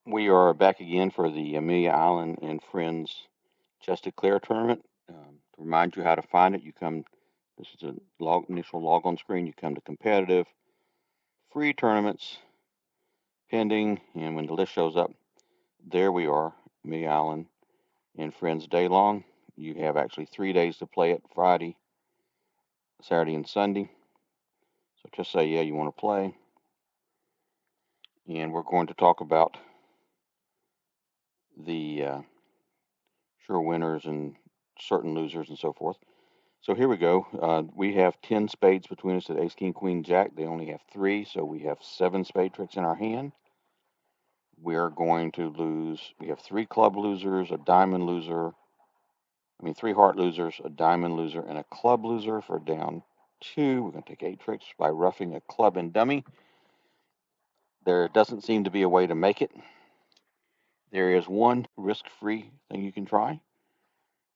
We are back again for the Amelia Island and Friends Just Declare tournament. To remind you how to find it, this is a initial log on screen. You come to competitive, free tournaments, pending, and when the list shows up, there we are, Amelia Island and Friends day long. You have actually 3 days to play it: Friday, Saturday, and Sunday. So just say, yeah, you want to play. And we're going to talk about the sure winners and certain losers and so forth. So here we go. We have 10 spades between us at ace, king, queen, jack. They only have three, so we have 7 spade tricks in our hand. We're going to lose. We have 3 club losers, a diamond loser. 3 heart losers, a diamond loser, and a club loser for down 2. We're going to take 8 tricks by roughing a club and dummy. There doesn't seem to be a way to make it. There is one risk-free thing you can try.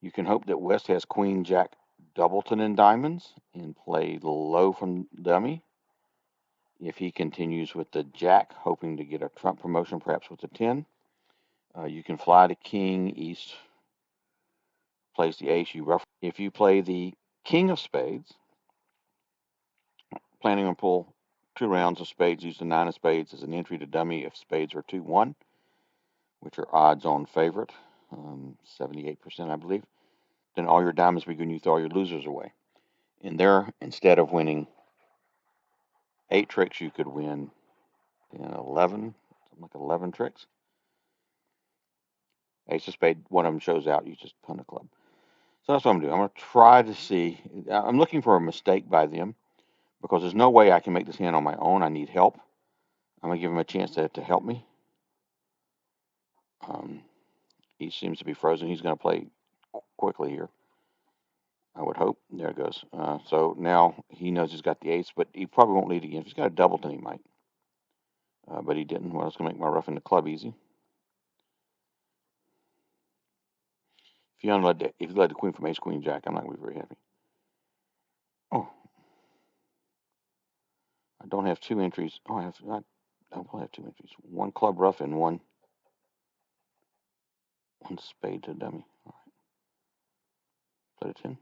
You can hope that West has queen, jack, doubleton, and diamonds and play low from dummy. If he continues with the jack, hoping to get a trump promotion, perhaps with the 10, you can fly to king, east, plays the ace, you rough. If you play the king of spades, planning on pull 2 rounds of spades, use the 9 of spades as an entry to dummy if spades are 2-1, which are odds on favorite, 78%, I believe. Then all your diamonds begin, you throw all your losers away. And there, instead of winning 8 tricks, you could win 11, something like 11 tricks. Ace of spade, one of them shows out, you just punt a club. So that's what I'm doing. I'm going to try to see. I'm looking for a mistake by them because there's no way I can make this hand on my own. I need help. I'm going to give him a chance to help me. He seems to be frozen. He's going to play quickly here, I would hope. There it goes. So now he knows he's got the ace, but he probably won't lead again. If he's got a doubleton, he might. But he didn't. Well, it's going to make my roughing the club easy. If you led the queen from ace, queen, jack, I'm not going to be very happy. Oh, I don't have 2 entries. Oh, I will have 2 entries. 1 club rough and one spade to dummy. All right. Play the 10.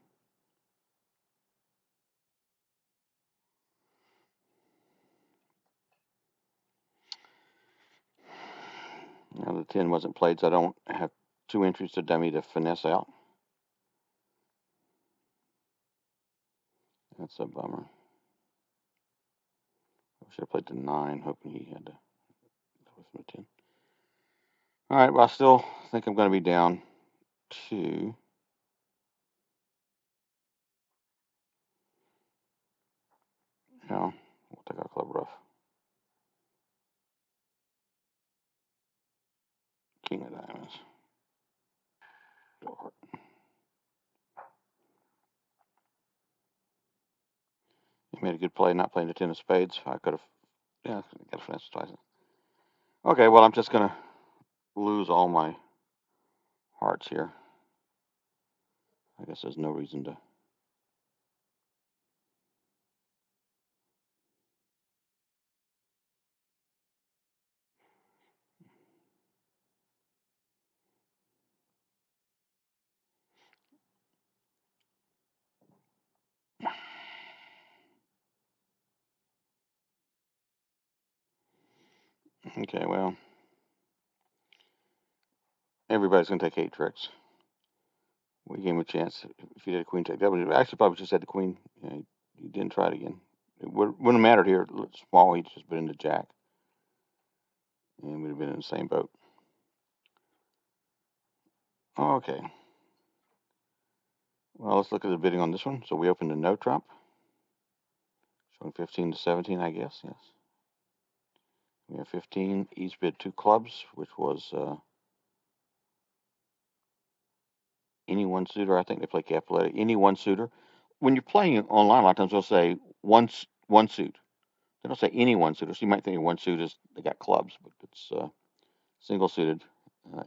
Now the 10 wasn't played, so I don't have 2 entries to dummy to finesse out. That's a bummer. I should have played the 9, hoping he had to go with the 10. All right, well, I still think I'm going to be down 2. Now, we'll take our club rough. King of diamonds. He made a good play not playing the 10 of spades. I could have, got to finesse twice. Okay, well, I'm just going to lose all my hearts here. I guess there's no reason to. Okay, well, everybody's going to take 8 tricks. We gave him a chance. If he did a queen take, that would actually probably just had the queen. He didn't try it again. It wouldn't have mattered here. Small, he'd just been in the jack, and we'd have been in the same boat. Okay. Well, let's look at the bidding on this one. So we opened a no trump, showing 15 to 17, I guess. Yes. We have 15. Each bid 2 clubs, which was any one suitor. I think they play Capitaletta. Any one suitor. When you're playing online, a lot of times they'll say one suit. They don't say any one suitor. So you might think one suit is they got clubs, but it's single suited.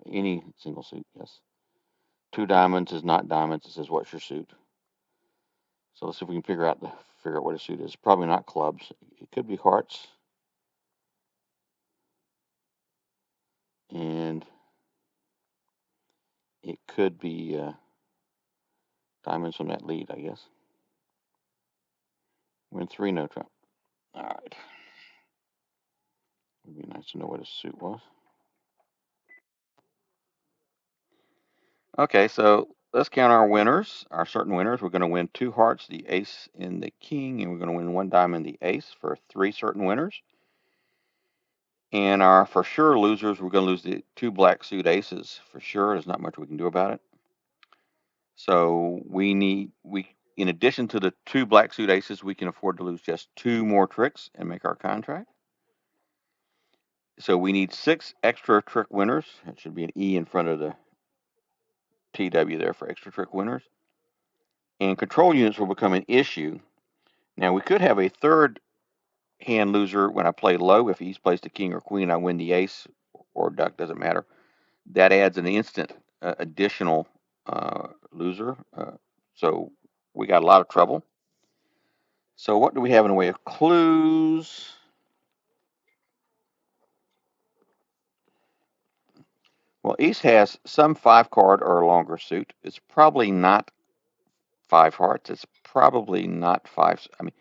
Any single suit, yes. 2 diamonds is not diamonds. It says what's your suit. So let's see if we can figure out what a suit is. Probably not clubs. It could be hearts. And it could be diamonds from that lead, I guess. We're in 3, no trump. All right. It'd be nice to know what his suit was. Okay, so let's count our winners, our certain winners. We're going to win 2 hearts, the ace and the king, and we're going to win 1 diamond, the ace, for 3 certain winners. And our for sure losers, we're going to lose the 2 black suit aces for sure. There's not much we can do about it. So in addition to the 2 black suit aces, we can afford to lose just 2 more tricks and make our contract. So we need 6 extra trick winners. It should be an E in front of the TW there for extra trick winners. And control units will become an issue. Now we could have a third hand loser when I play low. If he's plays the king or queen, I win the ace or duck, doesn't matter. That adds an instant additional loser. So we got a lot of trouble. So what do we have in the way of clues? Well, East has some 5 card or longer suit. It's probably not 5 hearts. It's probably not 5. I mean,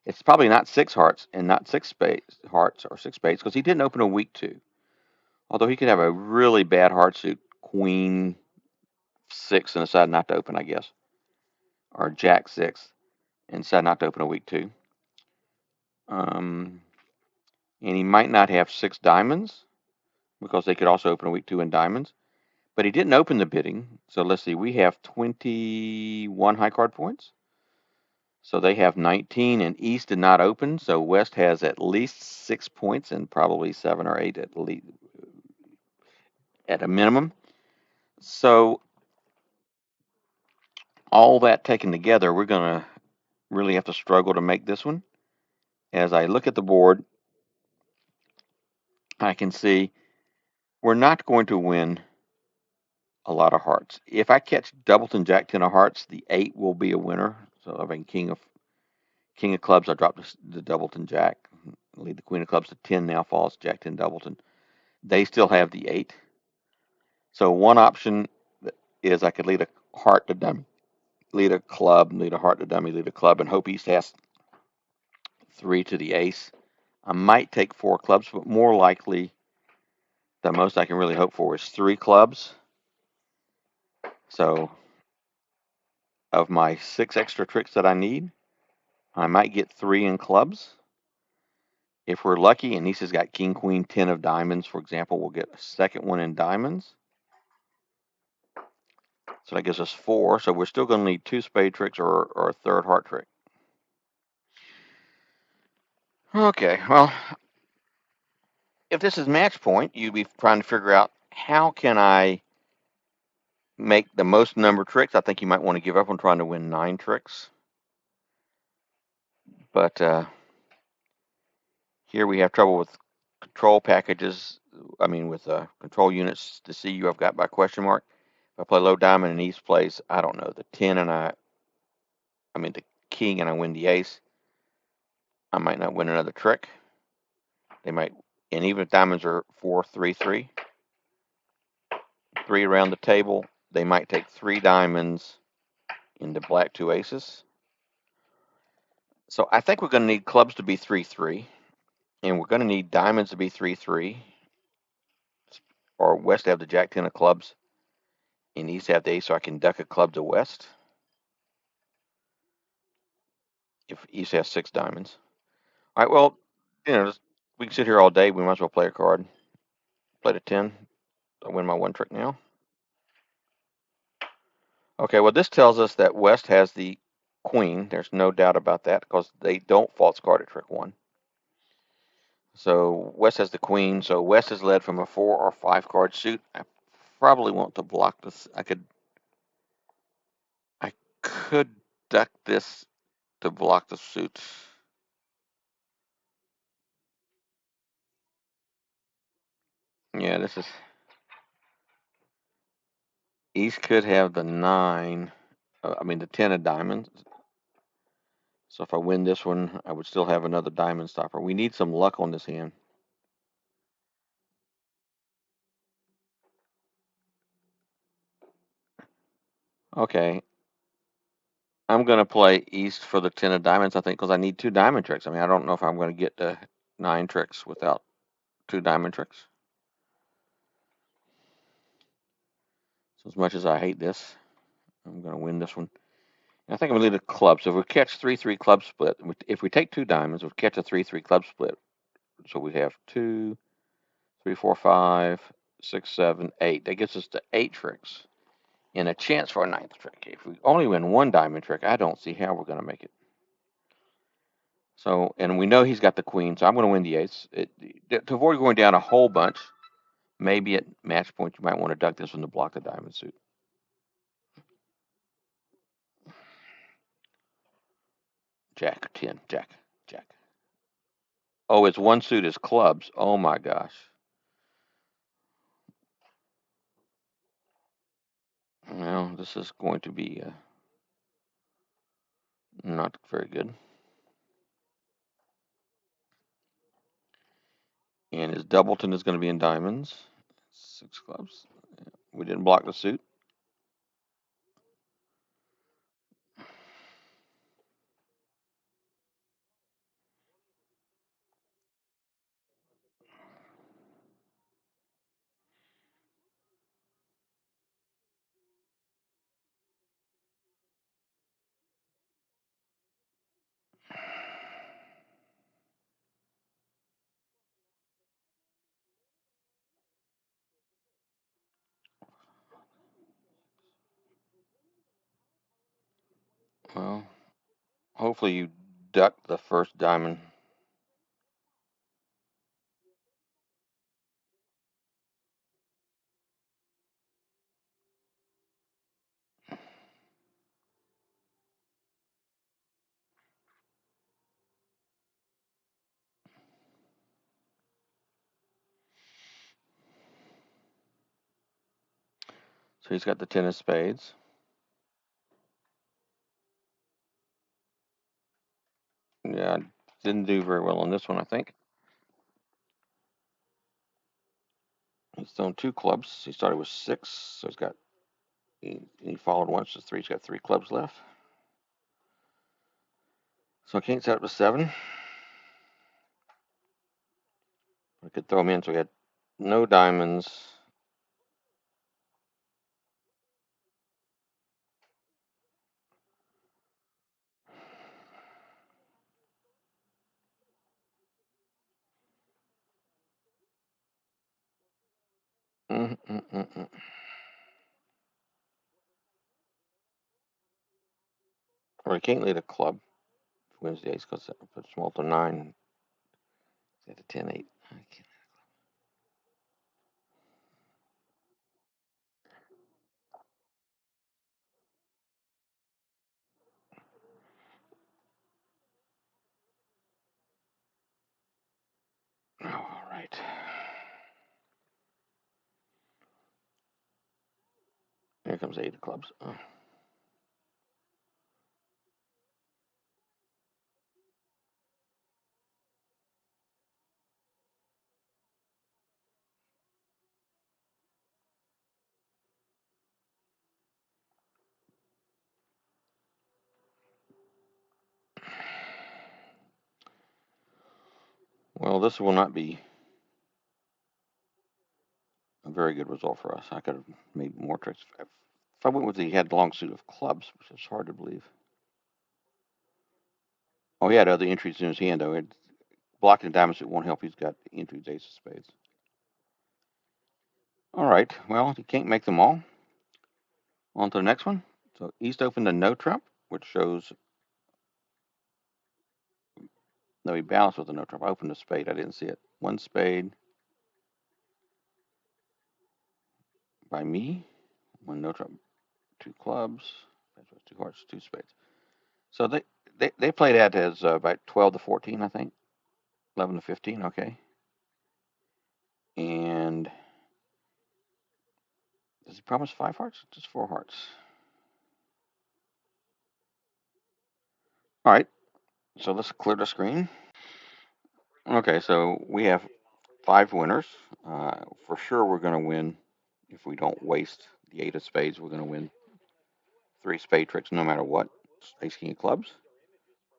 it's probably not 6 hearts and not 6 spades hearts or 6 spades because he didn't open a weak 2. Although he could have a really bad heart suit, queen 6, and decide not to open, I guess, or jack 6 and decide not to open a weak 2. And he might not have 6 diamonds because they could also open a weak 2 in diamonds. But he didn't open the bidding. So let's see, we have 21 high card points. So they have 19, and East did not open. So West has at least 6 points and probably 7 or 8 at least, at a minimum. So all that taken together, we're going to really have to struggle to make this one. As I look at the board, I can see we're not going to win a lot of hearts. If I catch doubleton jack 10 of hearts, the 8 will be a winner. So I mean king of clubs, I drop the doubleton jack. Lead the queen of clubs to 10 now falls jack 10 doubleton. They still have the 8. So one option is I could lead a heart to dummy, lead a club, lead a heart to dummy, lead a club, and hope East has 3 to the ace. I might take 4 clubs, but more likely the most I can really hope for is 3 clubs. So of my 6 extra tricks that I need, I might get 3 in clubs. If we're lucky and East has got king, queen, 10 of diamonds, for example, we'll get a second one in diamonds. So that gives us 4. So we're still going to need 2 spade tricks or a third heart trick. Okay, well, if this is match point, you'd be trying to figure out how can I make the most number of tricks. I think you might want to give up on trying to win 9 tricks. But here we have trouble with control packages. I mean, with control units to see you I've got by question mark. If I play low diamond and East plays, I don't know, the 10 and the king and I win the ace, I might not win another trick. They might, and even if diamonds are 4, 3, 3, 3 around the table, they might take 3 diamonds into black 2 aces. So I think we're going to need clubs to be 3, 3, and we're going to need diamonds to be 3, 3, or West have the jack 10 of clubs, and East have the ace, so I can duck a club to West if East has 6 diamonds. All right, well, we can sit here all day. We might as well play a card. Play the 10. I win my 1 trick now. Okay, well, this tells us that West has the queen. There's no doubt about that because they don't false card at trick 1. So West has the queen. So West is led from a 4 or 5 card suit. I probably want to block this. I could duck this to block the suit. Yeah, this is East could have the 9. The 10 of diamonds. So if I win this one, I would still have another diamond stopper. We need some luck on this hand. Okay, I'm gonna play East for the 10 of diamonds, I think, because I need 2 diamond tricks. I mean, I don't know if I'm gonna get to 9 tricks without 2 diamond tricks. So as much as I hate this, I'm gonna win this one. And I think I'm gonna lead a club. So if we catch 3-3 club split, if we take 2 diamonds, we'll catch a 3-3 club split. So we have 2, 3, 4, 5, 6, 7, 8. That gets us to 8 tricks and a chance for a 9th trick. If we only win 1 diamond trick, I don't see how we're gonna make it. So, and we know he's got the queen, so I'm going to win the ace. To avoid going down a whole bunch, maybe at match point you might want to duck this one to block the diamond suit. Jack, 10, Jack, Jack. Oh, it's one suit is clubs. Oh my gosh. Well, this is going to be not very good. And his doubleton is going to be in diamonds. 6 clubs. We didn't block the suit. Well, hopefully you duck the first diamond. So he's got the 10 of spades. Yeah, didn't do very well on this one, I think. He's thrown 2 clubs. He started with 6, so he followed once to 3. He's got 3 clubs left. So I can't set up to 7. I could throw him in, so he had no diamonds. Mm, mm, mm, mm. Or he can't lead a club. Wins the ace because it puts him all to 9. He's at a 10-8. All right. Here comes 8 of clubs. Oh. Well, this will not be a very good result for us. I could have made more tricks. If I went with he had the long suit of clubs, which is hard to believe. Oh, he had other entries in his hand, though. Blocking the diamond suit won't help. He's got entries, ace of spades. All right. Well, he can't make them all. On to the next one. So East opened to no trump, which shows no, he balanced with a no trump. I opened a spade. I didn't see it. 1 spade by me. 1 no trump. 2 clubs. That's 2 hearts. 2 spades. So they played that as about 12 to 14, I think. 11 to 15. Okay. And does he promise 5 hearts? Just 4 hearts. All right. So let's clear the screen. Okay. So we have 5 winners. For sure, we're going to win if we don't waste the 8 of spades. We're going to win 3 spade tricks no matter what. Ace king of clubs.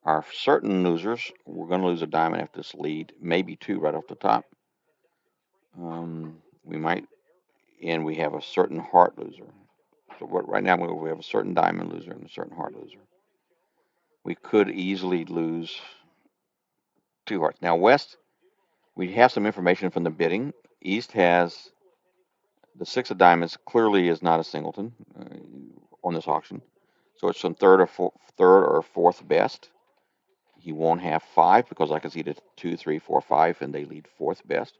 Our certain losers, we're going to lose a diamond after this lead, maybe 2 right off the top. We might, and we have a certain heart loser. So right now we have a certain diamond loser and a certain heart loser. We could easily lose 2 hearts. Now West, we have some information from the bidding. East has the 6 of diamonds. Clearly is not a singleton on this auction, so it's from third or fourth best. He won't have 5 because I can see the 2, 3, 4, 5, and they lead fourth best.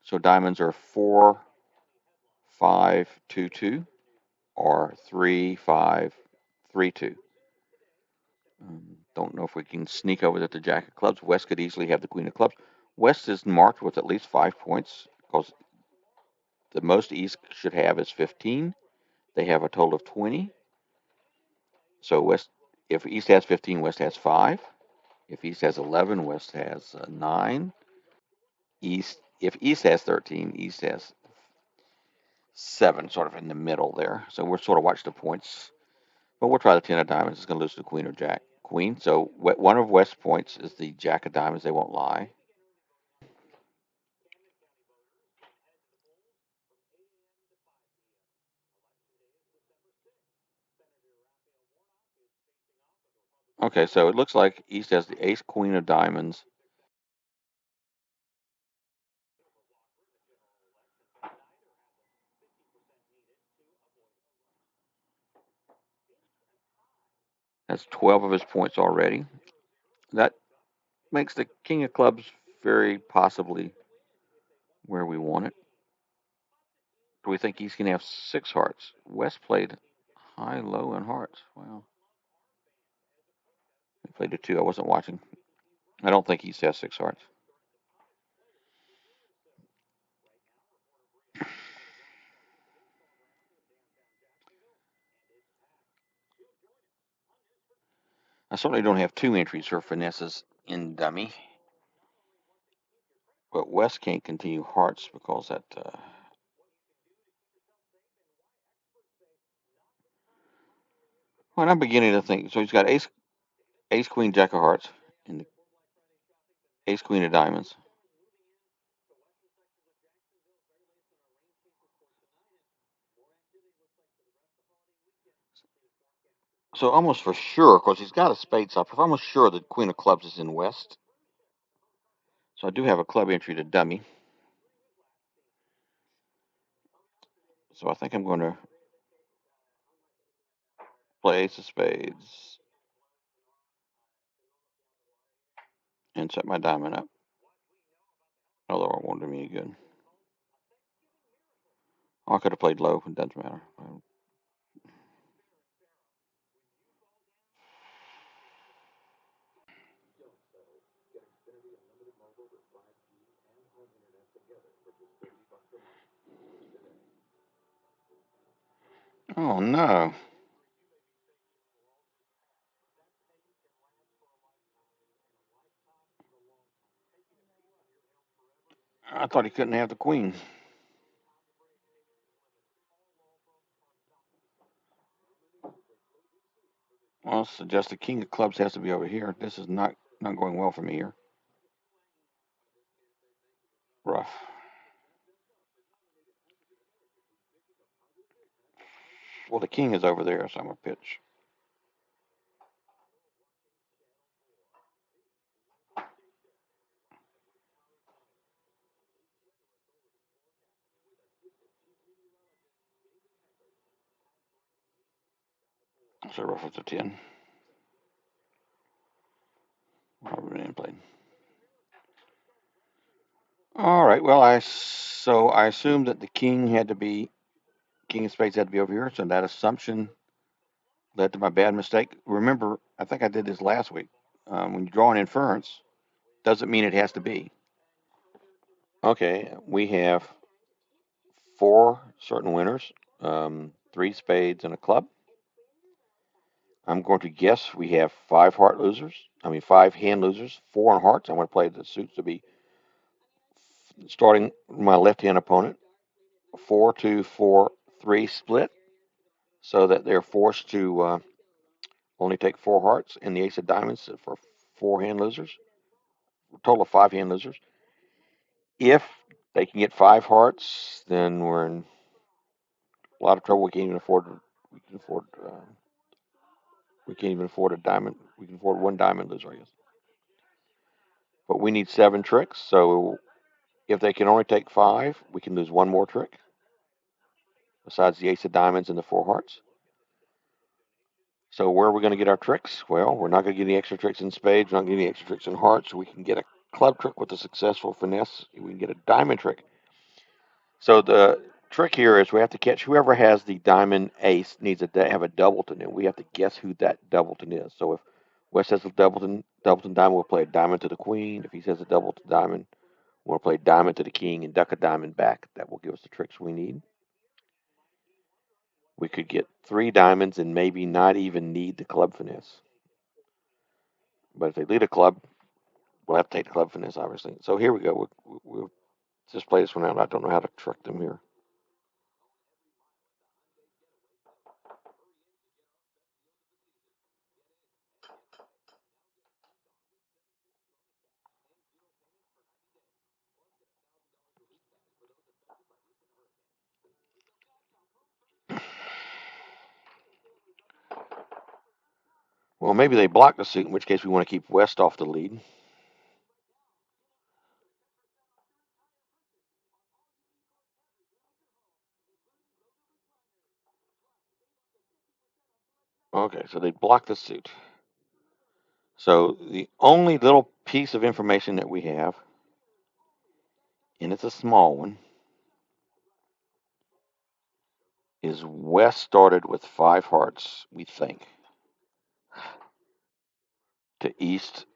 So diamonds are 4, 5, 2, 2, or 3, 5, 3, 2. Don't know if we can sneak over to the jack of clubs. West could easily have the queen of clubs. West is marked with at least 5 points because the most East should have is 15. They have a total of 20. So West, if East has 15, West has 5. If East has 11, West has 9. If East has 13, East has 7, sort of in the middle there. So we're sort of watch the points. But we'll try the 10 of diamonds. It's going to lose to the queen or jack. Queen. So one of West's points is the jack of diamonds. They won't lie. Okay, so it looks like East has the ace queen of diamonds. That's 12 of his points already. That makes the king of clubs very possibly where we want it. Do we think he's going to have 6 hearts? West played high, low, and hearts. Wow. He played a 2. I wasn't watching. I don't think East has 6 hearts. I certainly don't have 2 entries for finesses in dummy. But West can't continue hearts because that. Well, I'm beginning to think. So he's got ace, queen, jack of hearts, and the ace, queen of diamonds. So almost for sure, because he's got a spades up, I'm almost sure that queen of clubs is in West. So I do have a club entry to dummy. So I think I'm going to play ace of spades and set my diamond up. Although it won't do me any good. I could have played low. It doesn't matter. Oh no! I thought he couldn't have the queen. Well, suggest the king of clubs has to be over here. This is not going well for me here. Rough. Well, the king is over there, so I'm gonna pitch. So rough with a 10. Robert in played. All right. Well, I assumed that the king of spades had to be over here. So that assumption led to my bad mistake. Remember, I think I did this last week. When you draw an inference, doesn't mean it has to be. Okay, we have 4 certain winners, 3 spades and a club. I'm going to guess we have 5 heart losers. 5 hand losers, 4 on hearts. I'm going to play the suits to be starting my left hand opponent. 4, 2, 4, 3 split. so that they're forced to only take 4 hearts and the ace of diamonds for 4 hand losers, a total of 5 hand losers. If they can get 5 hearts, then we're in a lot of trouble. We can't even afford. We can afford. We can't even afford a diamond. We can afford 1 diamond loser, I guess. But we need 7 tricks. So if they can only take 5, we can lose 1 more trick besides the ace of diamonds and the 4 hearts. So where are we going to get our tricks? Well, we're not going to get any extra tricks in spades. We're not getting any extra tricks in hearts. We can get a club trick with a successful finesse. We can get a diamond trick. So the trick here is we have to catch whoever has the diamond ace needs to have a doubleton, and we have to guess who that doubleton is. So if West has a doubleton diamond, we'll play a diamond to the queen. If he says a doubleton diamond, we'll play diamond to the king and duck a diamond back. That will give us the tricks we need. We could get 3 diamonds and maybe not even need the club finesse. But if they lead a club, we'll have to take the club finesse, obviously. So here we go. We'll just play this one out. I don't know how to trick them here. Well, maybe they block the suit, in which case we want to keep West off the lead. Okay, so they block the suit. So the only little piece of information that we have, and it's a small one, is West started with 5 hearts, we think, to East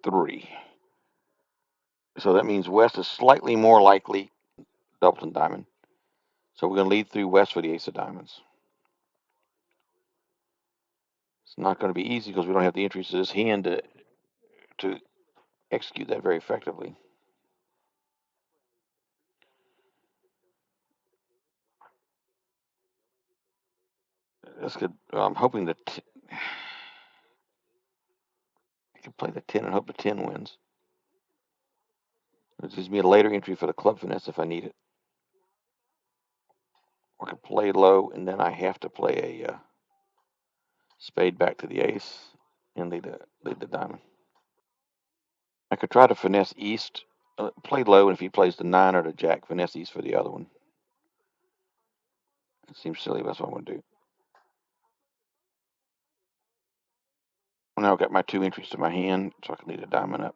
3. So that means West is slightly more likely doubleton diamond. So we're going to lead through West for the ace of diamonds. It's not going to be easy because we don't have the entries to this hand to execute that very effectively. This could. I'm hoping that I can play the 10 and hope the 10 wins. It gives me a later entry for the club finesse if I need it. Or I can play low and then I have to play a spade back to the ace and lead the diamond. I could try to finesse East, play low, and if he plays the 9 or the jack, finesse East for the other one. It seems silly, but that's what I'm going to do. Now I've got my 2 entries to my hand, so I can lead a diamond up.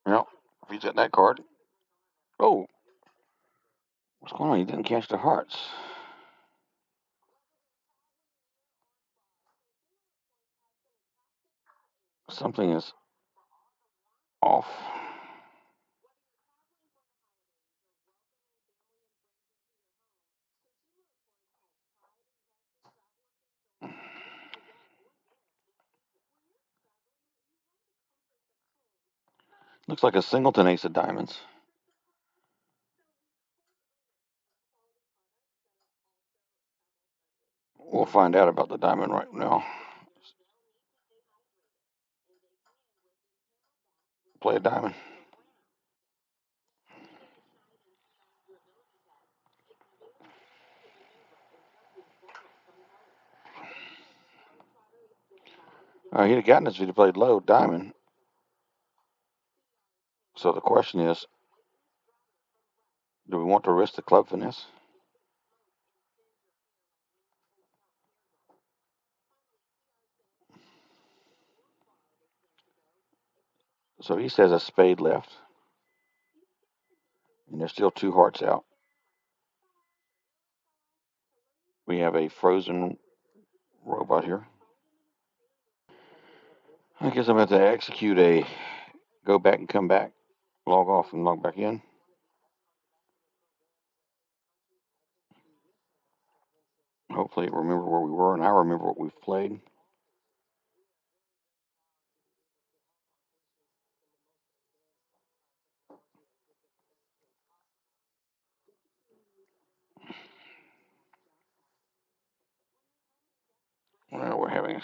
Well, if he's at that card. Oh, what's going on? He didn't catch the hearts. Something is off. Looks like a singleton ace of diamonds. We'll find out about the diamond right now. Play a diamond. He'd have gotten this if he'd played low diamond. So the question is, do we want to risk the club finesse? So he says a spade left, and there's still 2 hearts out. We have a frozen robot here. I guess I'm going to have to execute a go back and come back, log off and log back in. Hopefully, remember where we were, and I remember what we've played.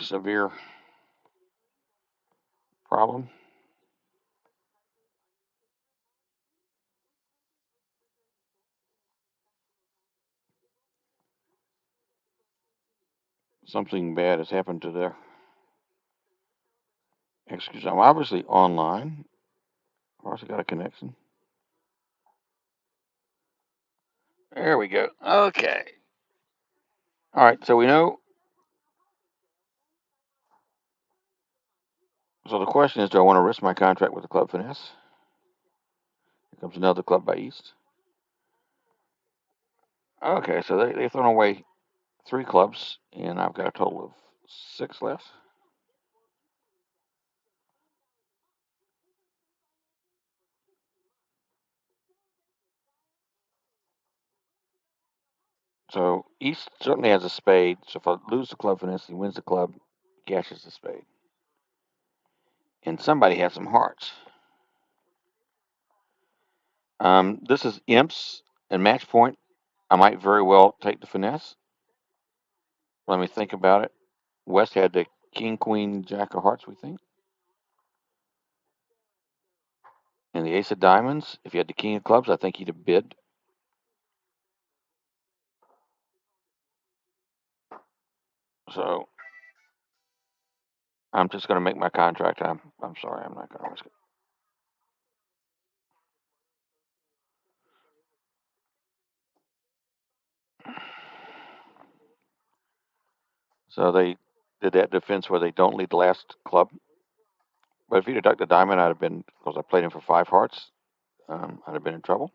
severe problem. Something bad has happened to their execution. I'm obviously online. I've also got a connection. There we go. Okay. All right. So we know. So the question is, do I want to risk my contract with the club finesse? Here comes another club by East. Okay. So they've thrown away 3 clubs, and I've got a total of 6 left. So East certainly has a spade. So if I lose the club finesse, he wins the club, gashes the spade. And somebody has some hearts. This is imps and match point. I might very well take the finesse. Let me think about it. West had the king, queen, jack of hearts, we think. And the ace of diamonds. If he had the king of clubs, I think he'd have bid. So I'm just going to make my contract. I'm sorry. I'm not going to risk it. So they did that defense where they don't lead the last club. But if he'd have ducked the diamond, I'd have been, because I played him for 5 hearts, I'd have been in trouble.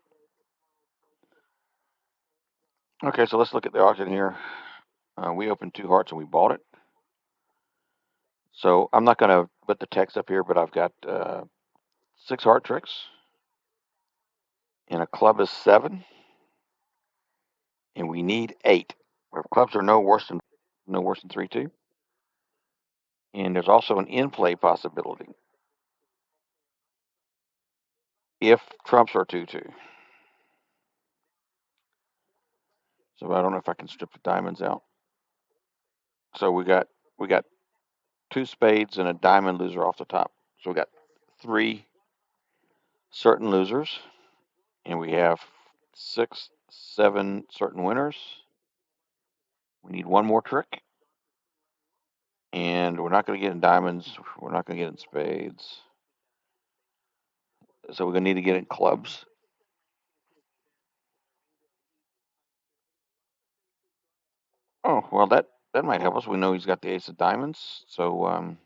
Okay, so let's look at the auction here. We opened 2 hearts and we bought it. So I'm not going to put the text up here, but I've got 6 heart tricks, and a club is 7, and we need 8. Where clubs are no worse than 3-2, and there's also an in play possibility if trumps are 2-2. So I don't know if I can strip the diamonds out. So we got 2 spades and a diamond loser off the top. So we got 3 certain losers, and we have 6, 7 certain winners. We need one more trick, and we're not going to get in diamonds. We're not going to get in spades. So we're going to need to get in clubs. Oh, well, that might help us. We know he's got the ace of diamonds. So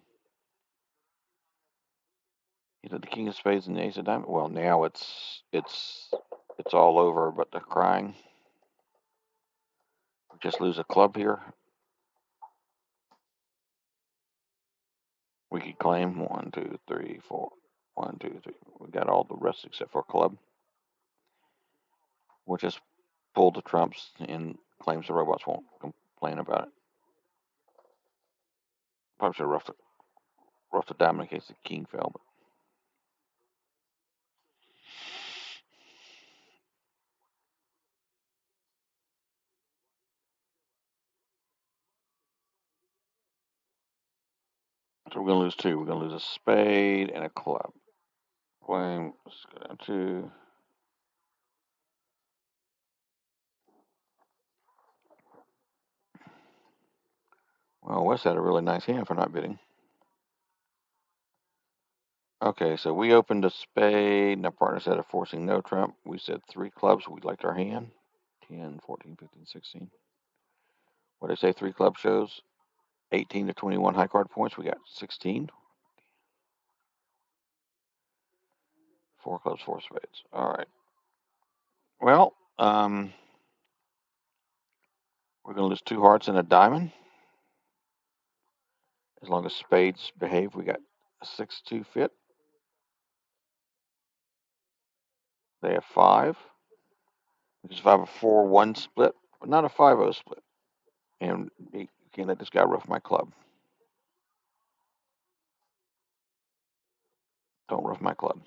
he's at the king of spades and the ace of diamonds. Well, now it's all over, but they're crying. We just lose a club here. We could claim 1, 2, 3, 4. 1, 2, 3. We got all the rest except for club. We'll just pull the trumps and claims the robots won't complain about it. Probably should have roughed the diamond in case the king fell. But so we're gonna lose 2. We're gonna lose a spade and a club. Claim. Let's go down to. Well, West had a really nice hand for not bidding. Okay, so we opened a spade, and our partner said a forcing no trump. We said 3 clubs. We liked our hand. 10, 14, 15, 16. What did I say? 3 club shows 18 to 21 high card points. We got 16. 4 clubs, 4 spades. All right. Well, we're going to lose 2 hearts and a diamond. As long as spades behave, we got a 6-2 fit. They have 5, which is 5 a 4-1 split, but not a 5-0 split. And you can't let this guy rough my club. Don't rough my club.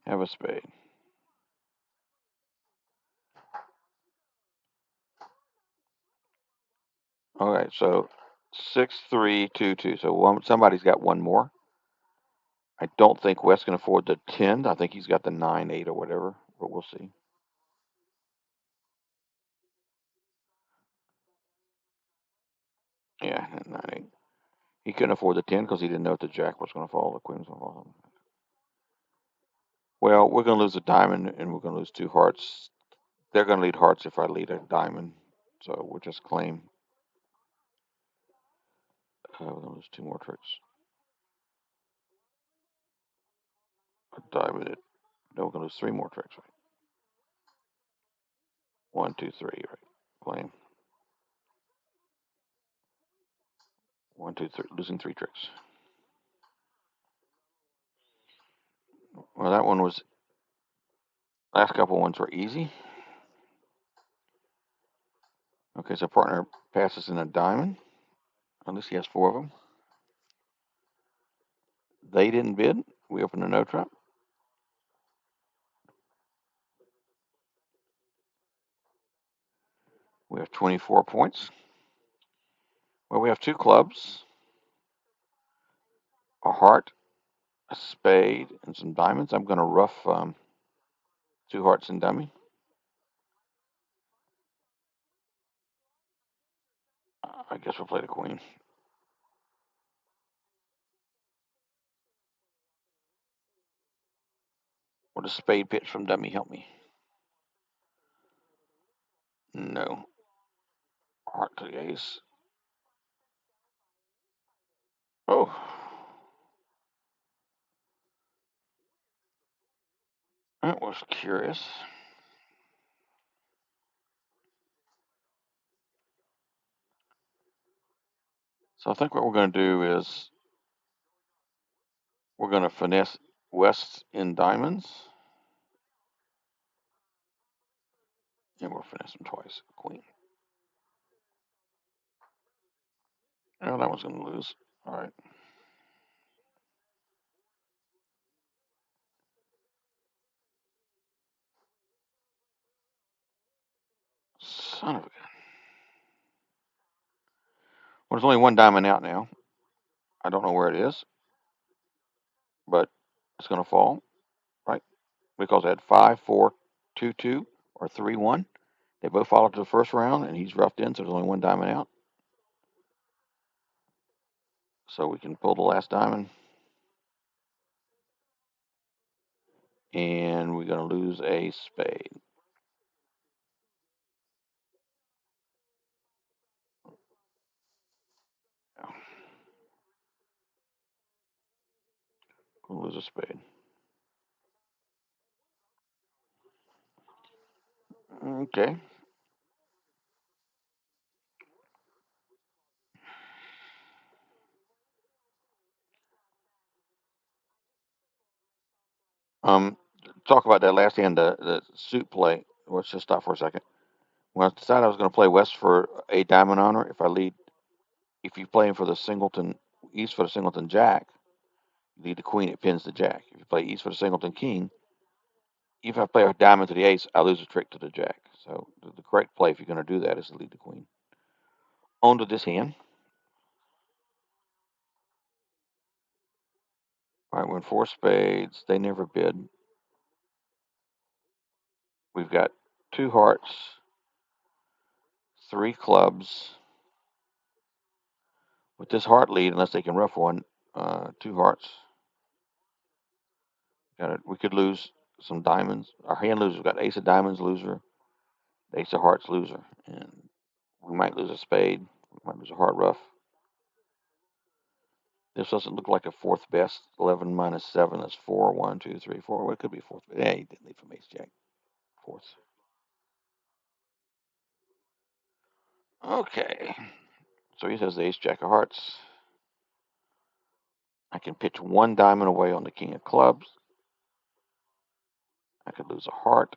Have a spade. All right, so 6-3-2-2. So somebody's got one more. I don't think Wes can afford the 10. I think he's got the 9-8 or whatever, but we'll see. Yeah, 9-8. He couldn't afford the 10 because he didn't know if the jack was going to fall, the queen was going to fall. Well, we're going to lose a diamond and we're going to lose two hearts. They're going to lead hearts if I lead a diamond. So we'll just claim. We're going to lose two more tricks. A diamond. No, we're going to lose three more tricks. Right? 1, 2, 3. Right. Claim. 1, 2, 3. Losing three tricks. Well, that one was. Last couple ones were easy. Okay, so partner passes in a diamond. At least he has four of them. They didn't bid. We opened a no trap. We have 24 points. Well, we have two clubs, a heart, a spade, and some diamonds. I'm going to rough two hearts and dummy. I guess we'll play the queen. Would a spade pitch from dummy help me? No. Heart to the ace. Oh. That was curious. So I think what we're going to do is we're going to finesse West in diamonds. And we'll finesse him twice. Queen. Oh, that one's going to lose. All right. Son of a gun. Well, there's only one diamond out now. I don't know where it is, but it's going to fall, right? Because I had 5-4-2-2 or 3-1. They both followed to the first round, and he's roughed in, so there's only one diamond out. So we can pull the last diamond, and we're going to lose a spade. Going to lose a spade. Okay. Um, Talk about that last hand, the suit play. Let's just stop for a second. When I decided I was going to play West for a diamond honor, if you play him for the singleton, East for the singleton Jack, you lead the queen, it pins the Jack. If you play East for the singleton King, if I play a diamond to the ace, I lose a trick to the Jack. So the correct play, if you're going to do that, is to lead the queen. On to this hand. All right, we're in four spades. They never bid. We've got two hearts, three clubs. With this heart lead, unless they can rough one, two hearts. Got it. We could lose some diamonds. Our hand loser. We've got ace of diamonds loser, ace of hearts loser, and we might lose a spade. We might lose a heart rough. This doesn't look like a fourth best. 11 minus 7 is 4. 1, 2, 3, 4. Well, it could be fourth. Yeah, he didn't leave from ace jack. Fourth. Okay. So he says the ace jack of hearts. I can pitch one diamond away on the king of clubs. I could lose a heart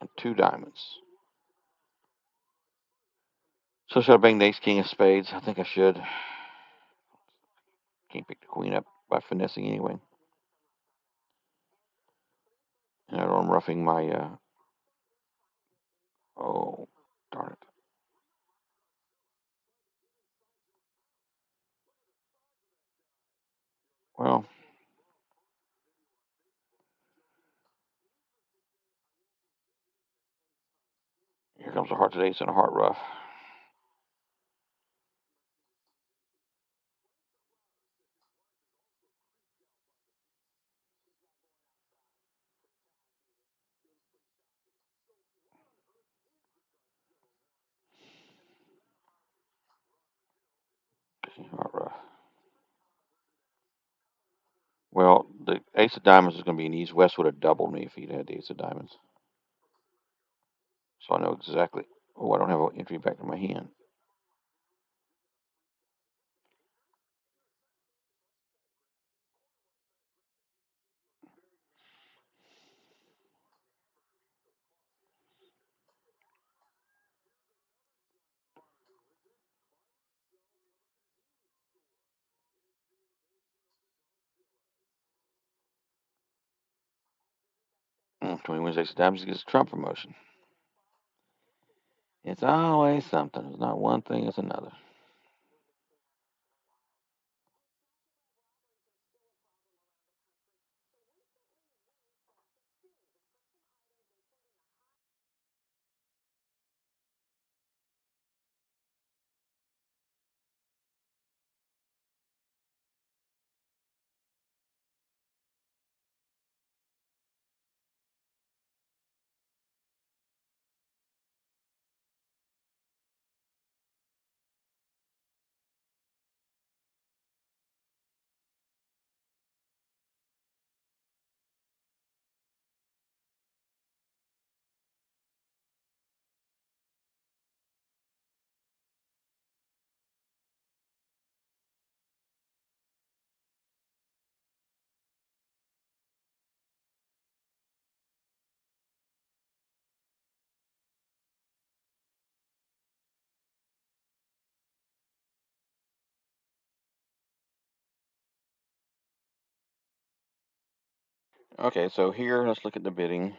and two diamonds. So should I bang the ace king of spades? I think I should. Can't pick the queen up by finessing anyway. And I'm roughing my. Oh, darn it. comes a heart to ace and a heart rough. Heart rough. Well, the ace of diamonds is going to be an ease. West would have doubled me if he'd had the ace of diamonds. So I know exactly. Oh, I don't have an entry back to my hand. 20 wins ace of diamonds, he gets a Trump promotion. It's always something. It's not one thing, it's another. Okay, so here, let's look at the bidding.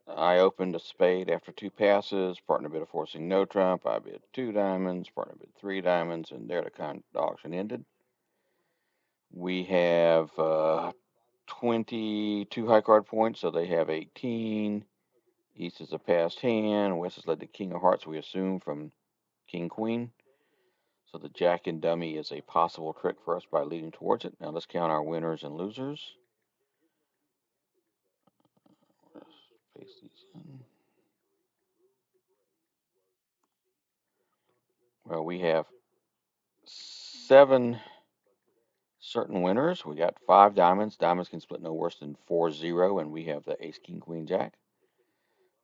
I opened a spade after 2 passes. Partner bid a forcing no trump. I bid 2 diamonds. Partner bid 3 diamonds, and there the auction ended. We have 22 high card points, so they have 18. East is a passed hand. West has led the king of hearts, we assume, from king queen. So the jack and dummy is a possible trick for us by leading towards it. Now let's count our winners and losers. Let's paste these in. Well, we have 7 certain winners. We got 5 diamonds. Diamonds can split no worse than 4-0, and we have the ace, king, queen, jack.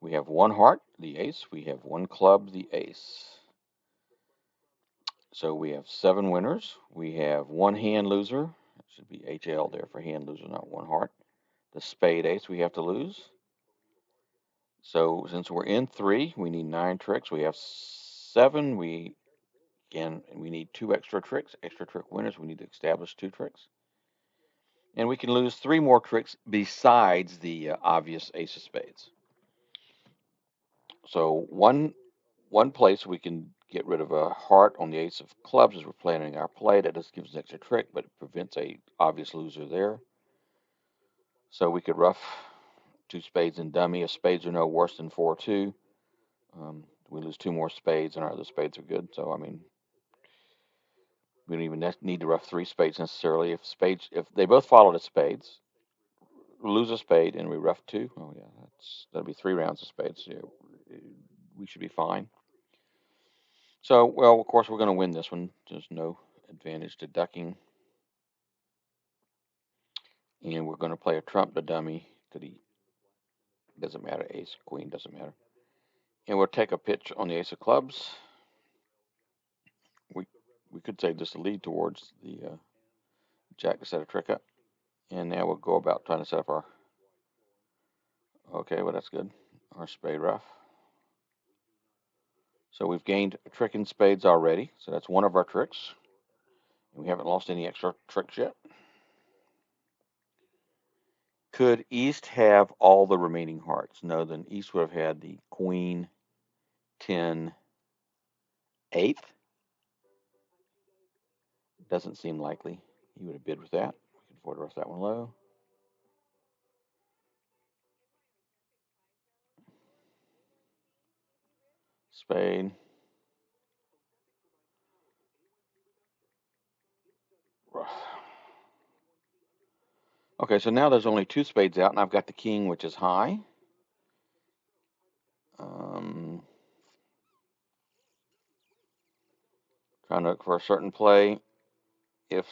We have 1 heart, the ace. We have 1 club, the ace. So we have 7 winners. We have 1 hand loser. It should be HL there for hand loser, not 1 heart. The spade ace we have to lose. So since we're in 3, we need 9 tricks. We have 7. We need 2 extra tricks. Extra trick winners. We need to establish 2 tricks. And we can lose 3 more tricks besides the obvious ace of spades. So one place we can get rid of a heart on the ace of clubs as we're planning our play. That just gives an extra trick, but it prevents a obvious loser there. So we could rough 2 spades and dummy. If spades are no worse than 4-2, we lose 2 more spades, and our other spades are good. So I mean, we don't even need to rough 3 spades necessarily. If they both follow the spades, lose a spade, and we rough 2. Oh yeah, that'll be 3 rounds of spades. Yeah, we should be fine. So, well, of course, we're going to win this one. There's no advantage to ducking. And we're going to play a trump to dummy to the, doesn't matter, ace, queen, doesn't matter. And we'll take a pitch on the ace of clubs. We we could say just a lead towards the jack to set a trick up. And now we'll go about trying to set up our, okay, well, that's good, our spade rough. So we've gained a trick in spades already. So that's one of our tricks. And we haven't lost any extra tricks yet. Could East have all the remaining hearts? No, then East would have had the queen, 10, 8. Doesn't seem likely. He would have bid with that. We can afford to rest that one low. spade, rough. Okay, so now there's only 2 spades out, and I've got the king, which is high. Trying to look for a certain play. If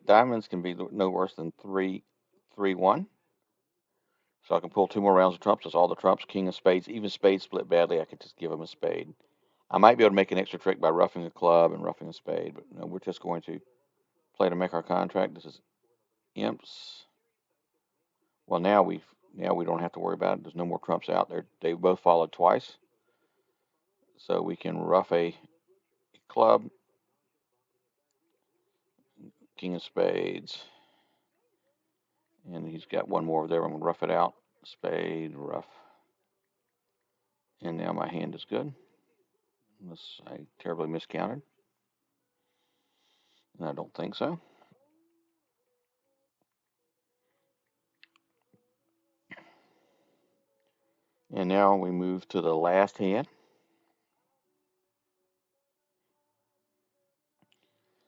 diamonds can be no worse than 3-1, so I can pull 2 more rounds of trumps. That's all the trumps, king of spades. Even spades split badly, I could just give them a spade. I might be able to make an extra trick by roughing a club and roughing a spade, but no, we're just going to play to make our contract. This is imps. Well, now we don't have to worry about it. There's no more trumps out there. They both followed twice, so we can rough a club, king of spades, and he's got one more over there. I'm gonna rough it out. Spade, rough, and now my hand is good. Unless I terribly miscounted, and I don't think so. And now we move to the last hand.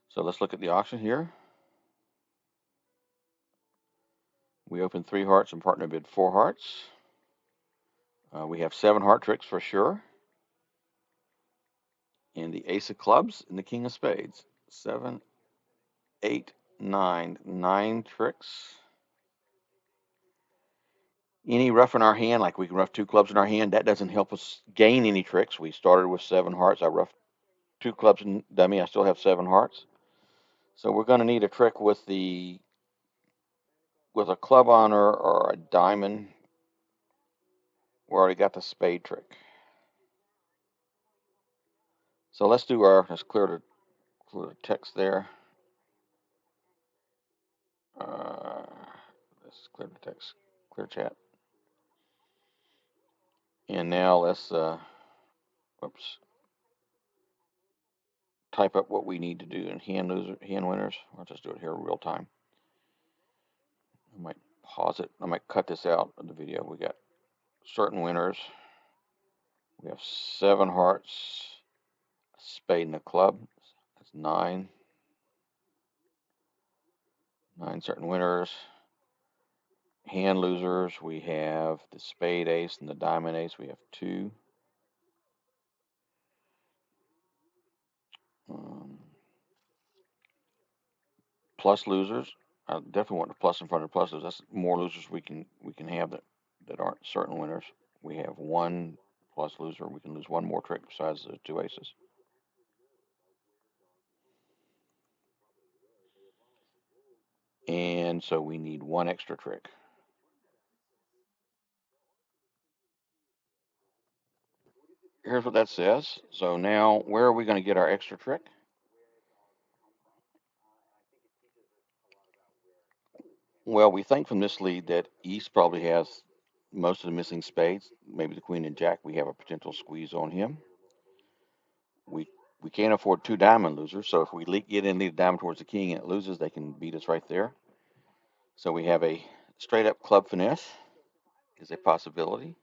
So let's look at the auction here. We opened 3 hearts and partner bid 4 hearts. We have 7 heart tricks for sure. And the ace of clubs and the king of spades. 7, 8, 9. 9 tricks. Any rough in our hand, like we can rough 2 clubs in our hand, that doesn't help us gain any tricks. We started with 7 hearts. I roughed 2 clubs in dummy. I still have 7 hearts. So we're going to need a trick with a club honor or a diamond. We already got the spade trick. So let's clear the text there. Let's clear the text, clear chat. And now let's, type up what we need to do in hand winners. I'll just do it here in real time. I might pause it. I might cut this out of the video. We got certain winners. We have 7 hearts, a spade and a club. That's 9. 9 certain winners. Hand losers, we have the spade ace and the diamond ace. We have 2. Plus losers, I definitely want the plus in front of pluses. That's more losers we can have that aren't certain winners. We have 1 plus loser. We can lose 1 more trick besides the 2 aces. And so we need 1 extra trick. Here's what that says. So now, where are we going to get our extra trick? Well, we think from this lead that East probably has most of the missing spades. Maybe the queen and jack, we have a potential squeeze on him. We can't afford 2 diamond losers, so if we get in, lead a diamond towards the king and it loses, they can beat us right there. So we have a straight up club finesse is a possibility.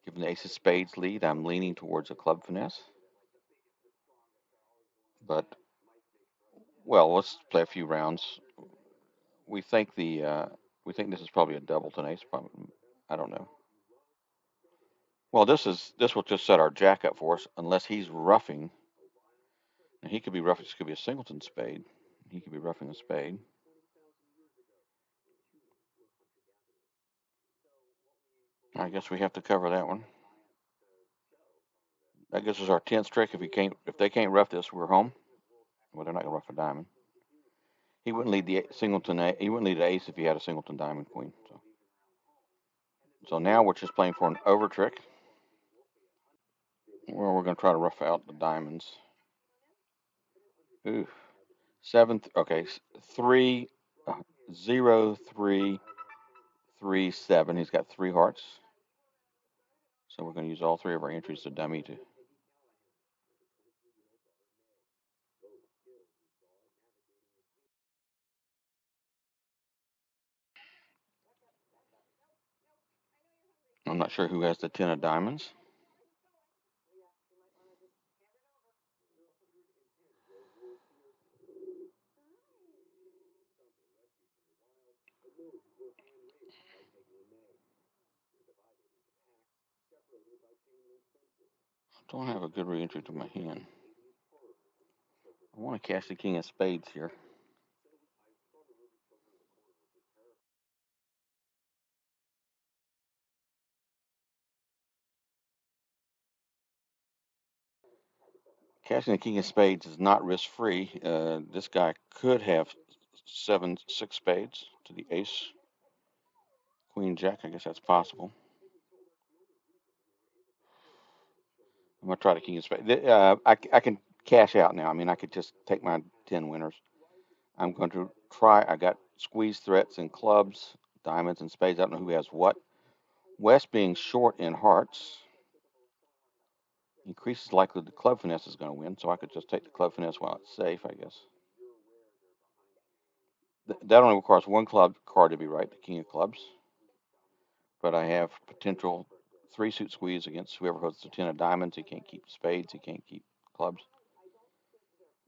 Given the ace of spades lead, I'm leaning towards a club finesse. But, well, let's play a few rounds. We think this is probably a doubleton ace. I don't know. Well, this will just set our jack up for us, unless he's roughing. Now, he could be roughing. This could be a singleton spade. He could be roughing a spade. I guess we have to cover that one. That gives us our 10th trick. If they can't rough this, we're home. Well, they're not gonna rough a diamond. He wouldn't lead the singleton. He wouldn't lead the ace if he had a singleton diamond queen. So now we're just playing for an over trick. Well, we're gonna try to rough out the diamonds. Ooh, 7th. Okay, 3, 0, 3, 3, 7. He's got 3 hearts. So we're gonna use all 3 of our entries to dummy to. I'm not sure who has the 10 of diamonds. Don't have a good re-entry to my hand. I want to cash the king of spades here. Cashing the king of spades is not risk-free. This guy could have 6 spades to the ace, queen, jack. I guess that's possible. I'm gonna try the king of spades. I can cash out now. I mean, I could just take my 10 winners. I'm going to try. I got squeeze threats and clubs, diamonds and spades. I don't know who has what. West being short in hearts increases likelihood the club finesse is going to win, so I could just take the club finesse while it's safe, I guess. That only requires one club card to be right, the king of clubs. But I have potential 3-suit squeeze against whoever holds the 10 of diamonds. He can't keep spades. He can't keep clubs.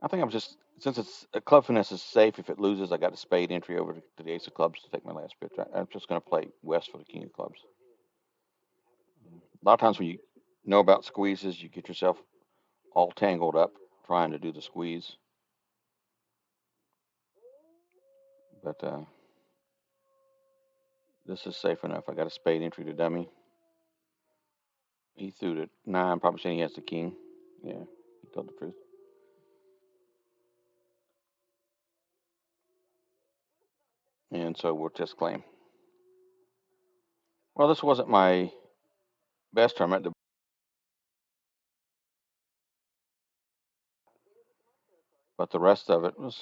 I think I'm just, since it's a club finesse is safe, if it loses, I got a spade entry over to the ace of clubs to take my last pitch. I'm just going to play West for the king of clubs. A lot of times when you know about squeezes, you get yourself all tangled up trying to do the squeeze. But this is safe enough. I got a spade entry to dummy. He threw the 9, probably saying he has the king. Yeah, he told the truth. And so we'll just claim. Well, this wasn't my best tournament, but the rest of it was,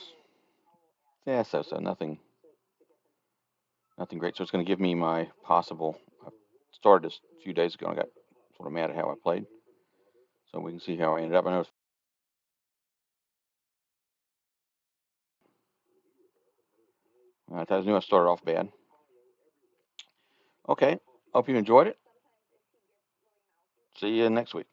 yeah, so nothing great. So it's going to give me my possible. I started this a few days ago and I got sort of mad at how I played. So we can see how I ended up. I know I knew I started off bad. Okay, hope you enjoyed it. See you next week.